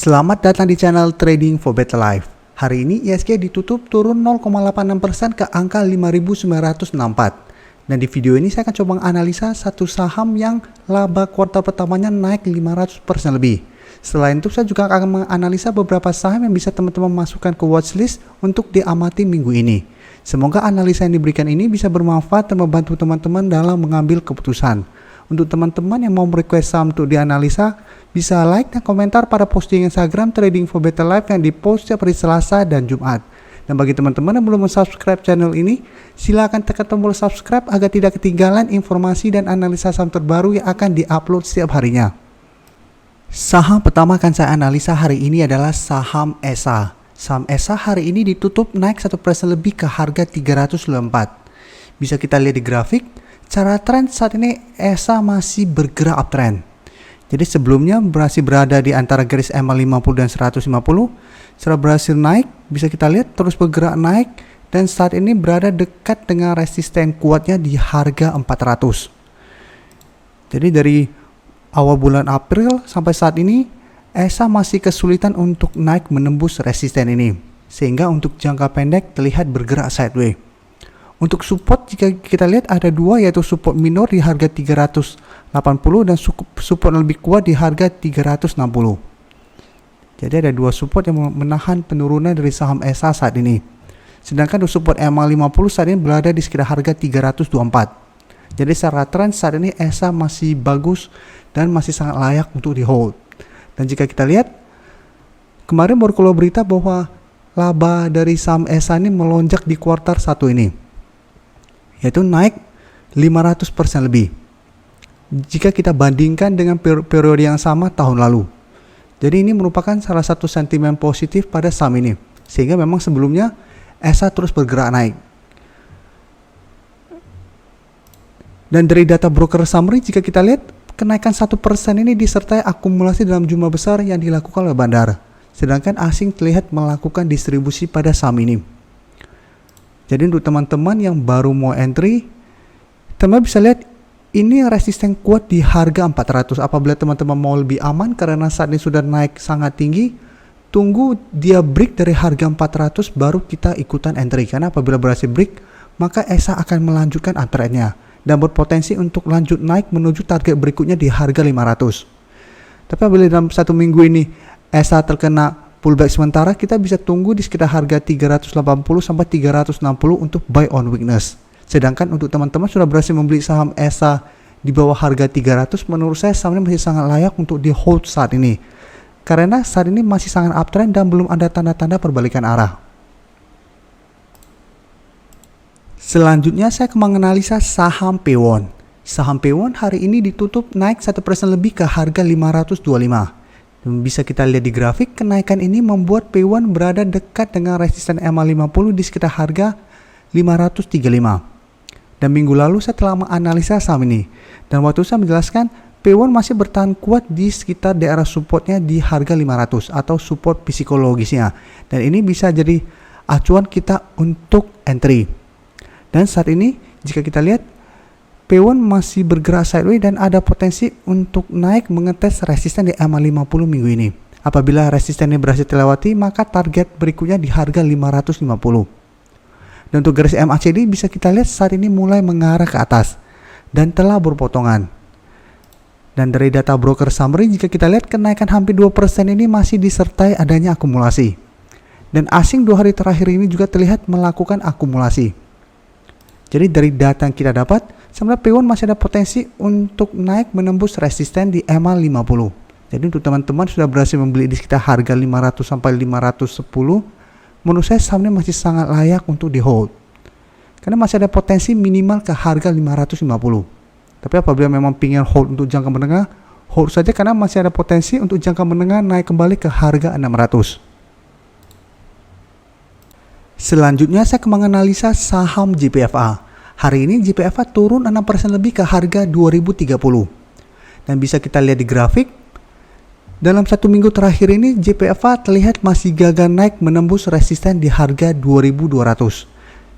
Selamat datang di channel Trading for Better Life. Hari ini ISG ditutup turun 0,86% ke angka 5.964. Dan di video ini saya akan coba analisa satu saham yang laba kuartal pertamanya naik 500% lebih. Selain itu saya juga akan menganalisa beberapa saham yang bisa teman-teman masukkan ke watchlist untuk diamati minggu ini. Semoga analisa yang diberikan ini bisa bermanfaat dan membantu teman-teman dalam mengambil keputusan. Untuk teman-teman yang mau request saham untuk dianalisa, bisa like dan komentar pada posting Instagram Trading for Better Life yang dipost setiap hari Selasa dan Jumat. Dan bagi teman-teman yang belum subscribe channel ini, silakan tekan tombol subscribe agar tidak ketinggalan informasi dan analisa saham terbaru yang akan diupload setiap harinya. Saham pertama akan saya analisa hari ini adalah saham ESA. Saham ESA hari ini ditutup naik 1% lebih ke harga 394. Bisa kita lihat di grafik, cara tren saat ini ESA masih bergerak uptrend. Jadi sebelumnya masih berada di antara garis MA50 dan 150, setelah berhasil naik, bisa kita lihat terus bergerak naik dan saat ini berada dekat dengan resisten kuatnya di harga 400. Jadi dari awal bulan April sampai saat ini, ESA masih kesulitan untuk naik menembus resisten ini, sehingga untuk jangka pendek terlihat bergerak sideways. Untuk support jika kita lihat ada dua, yaitu support minor di harga 380 dan support lebih kuat di harga 360. Jadi ada dua support yang menahan penurunan dari saham ESA saat ini. Sedangkan untuk support MA50 saat ini berada di sekitar harga 324. Jadi secara tren saat ini ESA masih bagus dan masih sangat layak untuk di hold. Dan jika kita lihat, kemarin baru keluar berita bahwa laba dari saham ESA ini melonjak di kuartal 1 ini, yaitu naik 500% lebih jika kita bandingkan dengan periode yang sama tahun lalu. Jadi ini merupakan salah satu sentimen positif pada saham ini, sehingga memang sebelumnya ESA terus bergerak naik. Dan dari data broker summary, jika kita lihat, kenaikan 1% ini disertai akumulasi dalam jumlah besar yang dilakukan oleh bandar, sedangkan asing terlihat melakukan distribusi pada saham ini. Jadi untuk teman-teman yang baru mau entry, teman bisa lihat ini resisten kuat di harga 400. Apabila teman-teman mau lebih aman karena saat ini sudah naik sangat tinggi, tunggu dia break dari harga 400 baru kita ikutan entry. Karena apabila berhasil break, maka ESA akan melanjutkan uptrend-nya dan berpotensi untuk lanjut naik menuju target berikutnya di harga 500. Tapi apabila dalam satu minggu ini ESA terkena pullback sementara, kita bisa tunggu di sekitar harga 380 sampai 360 untuk buy on weakness. Sedangkan untuk teman-teman sudah berhasil membeli saham ESA di bawah harga 300, menurut saya saham ini masih sangat layak untuk di hold saat ini. Karena saat ini masih sangat uptrend dan belum ada tanda-tanda perbalikan arah. Selanjutnya saya akan menganalisa saham Pewon. Saham Pewon hari ini ditutup naik 1% lebih ke harga 525. Bisa kita lihat di grafik, kenaikan ini membuat Pewon berada dekat dengan resisten MA50 di sekitar harga 535. Dan minggu lalu saya telah menganalisa saham ini, dan waktu saya menjelaskan Pewon masih bertahan kuat di sekitar daerah supportnya di harga 500 atau support psikologisnya, dan ini bisa jadi acuan kita untuk entry. Dan saat ini jika kita lihat, Pewon masih bergerak sideways dan ada potensi untuk naik mengetes resisten di MA50 minggu ini. Apabila resistennya berhasil dilewati, maka target berikutnya di harga 550. Dan untuk garis MACD bisa kita lihat saat ini mulai mengarah ke atas dan telah berpotongan. Dan dari data broker summary, jika kita lihat kenaikan hampir 2% ini masih disertai adanya akumulasi. Dan asing 2 hari terakhir ini juga terlihat melakukan akumulasi. Jadi dari data yang kita dapat, sebenarnya Pewon masih ada potensi untuk naik menembus resisten di MA50. Jadi untuk teman-teman sudah berhasil membeli di sekitar harga 500 sampai 510, menurut saya saham ini masih sangat layak untuk di hold. Karena masih ada potensi minimal ke harga 550. Tapi apabila memang ingin hold untuk jangka menengah, hold saja karena masih ada potensi untuk jangka menengah naik kembali ke harga 600. Selanjutnya saya akan menganalisa saham JPFA. Hari ini JPFA turun 6% lebih ke harga 2030. Dan bisa kita lihat di grafik, dalam satu minggu terakhir ini JPFA terlihat masih gagal naik menembus resisten di harga 2200.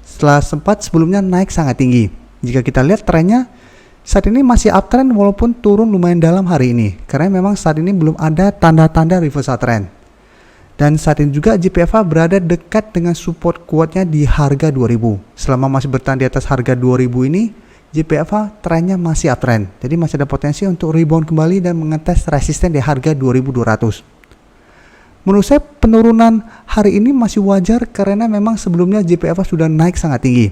Setelah sempat sebelumnya naik sangat tinggi. Jika kita lihat trennya, Saat ini masih uptrend walaupun turun lumayan dalam hari ini, karena memang saat ini belum ada tanda-tanda reversal trend. Dan saat ini juga JPFA berada dekat dengan support kuatnya di harga 2000. Selama masih bertahan di atas harga 2000 ini, JPFA trennya masih uptrend. Jadi masih ada potensi untuk rebound kembali dan mengetes resisten di harga 2200. Menurut saya penurunan hari ini masih wajar karena memang sebelumnya JPFA sudah naik sangat tinggi.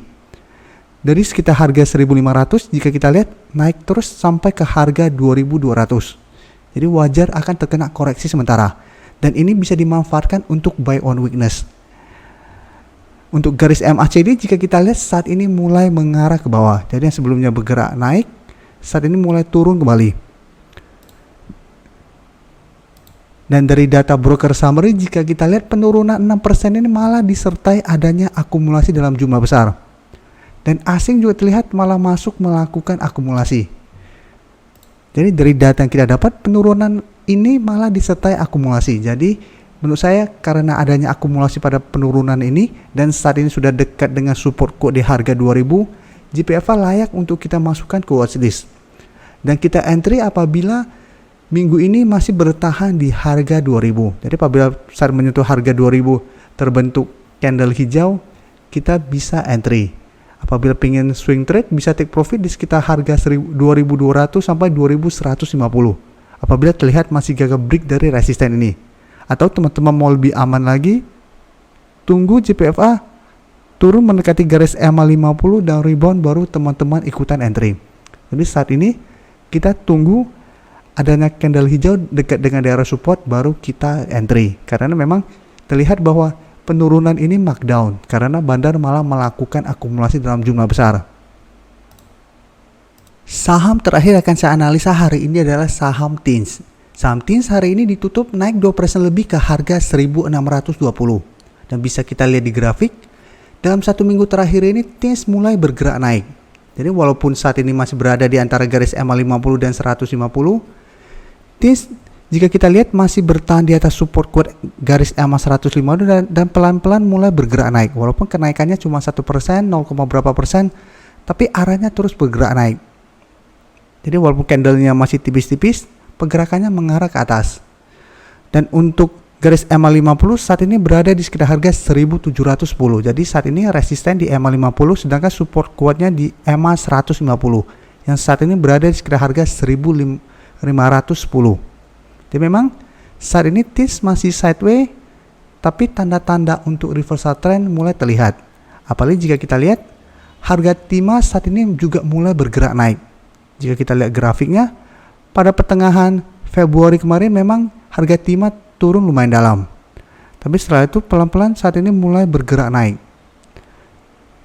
Dari sekitar harga 1500 jika kita lihat naik terus sampai ke harga 2200. Jadi wajar akan terkena koreksi sementara. Dan ini bisa dimanfaatkan untuk buy on weakness. Untuk garis MACD jika kita lihat saat ini mulai mengarah ke bawah. Jadi yang sebelumnya bergerak naik, saat ini mulai turun kembali. Dan dari data broker summary jika kita lihat penurunan 6% ini malah disertai adanya akumulasi dalam jumlah besar. Dan asing juga terlihat malah masuk melakukan akumulasi. Jadi dari data yang kita dapat penurunan ini malah disertai akumulasi. Jadi menurut saya karena adanya akumulasi pada penurunan ini dan saat ini sudah dekat dengan support quote di harga 2000, JPFA layak untuk kita masukkan ke watchlist. Dan kita entry apabila minggu ini masih bertahan di harga 2000. Jadi apabila saat menyentuh harga 2000 terbentuk candle hijau, kita bisa entry. Apabila ingin swing trade bisa take profit di sekitar harga 2200 sampai 2150. Apabila terlihat masih gagal break dari resisten ini. Atau teman-teman mau lebih aman lagi, tunggu JPFA turun mendekati garis EMA 50 dan rebound baru teman-teman ikutan entry. Jadi saat ini kita tunggu adanya candle hijau dekat dengan daerah support baru kita entry. Karena memang terlihat bahwa penurunan ini markdown karena bandar malah melakukan akumulasi dalam jumlah besar. Saham terakhir akan saya analisa hari ini adalah saham TINS. Saham TINS hari ini ditutup naik 2% lebih ke harga 1620. Dan bisa kita lihat di grafik, dalam satu minggu terakhir ini TINS mulai bergerak naik. Jadi walaupun saat ini masih berada di antara garis EMA 50 dan 150, TINS jika kita lihat masih bertahan di atas support quote garis EMA 150 dan pelan-pelan mulai bergerak naik. Walaupun kenaikannya cuma 1%, 0, berapa persen, tapi arahnya terus bergerak naik. Jadi walaupun candlenya masih tipis-tipis, pergerakannya mengarah ke atas. Dan untuk garis EMA 50 saat ini berada di sekitar harga 1710. Jadi saat ini resisten di EMA 50 sedangkan support kuatnya di EMA 150 yang saat ini berada di sekitar harga 1510. Jadi memang saat ini TINS masih sideways, tapi tanda-tanda untuk reversal trend mulai terlihat. Apalagi jika kita lihat harga timah saat ini juga mulai bergerak naik. Jika kita lihat grafiknya, pada pertengahan Februari kemarin memang harga timah turun lumayan dalam. Tapi setelah itu pelan-pelan saat ini mulai bergerak naik.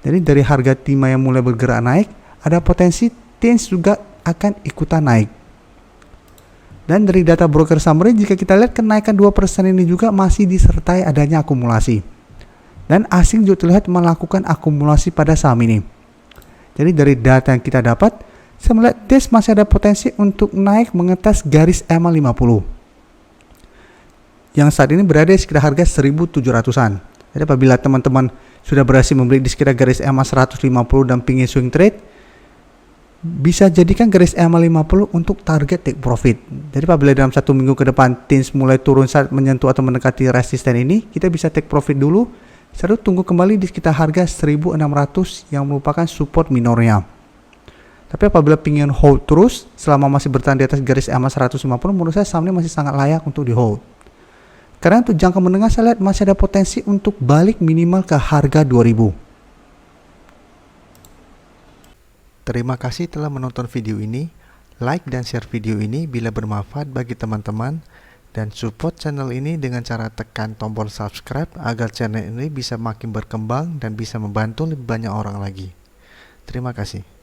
Jadi dari harga timah yang mulai bergerak naik, ada potensi TINS juga akan ikutan naik. Dan dari data broker summary jika kita lihat kenaikan 2% ini juga masih disertai adanya akumulasi. Dan asing juga terlihat melakukan akumulasi pada saham ini. Jadi dari data yang kita dapat, saya melihat TINS masih ada potensi untuk naik mengetes garis EMA 50. Yang saat ini berada di sekitar harga 1700-an. Jadi apabila teman-teman sudah berhasil membeli di sekitar garis EMA 150 dan pingin swing trade, bisa jadikan garis EMA 50 untuk target take profit. Jadi apabila dalam satu minggu ke depan TINS mulai turun saat menyentuh atau mendekati resisten ini, kita bisa take profit dulu, lalu tunggu kembali di sekitar harga 1600 yang merupakan support minornya. Tapi apabila ingin hold terus selama masih bertahan di atas garis EMA 150, menurut saya saham ini masih sangat layak untuk di hold. Karena untuk jangka menengah saya lihat masih ada potensi untuk balik minimal ke harga 2000. Terima kasih telah menonton video ini. Like dan share video ini bila bermanfaat bagi teman-teman. Dan support channel ini dengan cara tekan tombol subscribe agar channel ini bisa makin berkembang dan bisa membantu lebih banyak orang lagi. Terima kasih.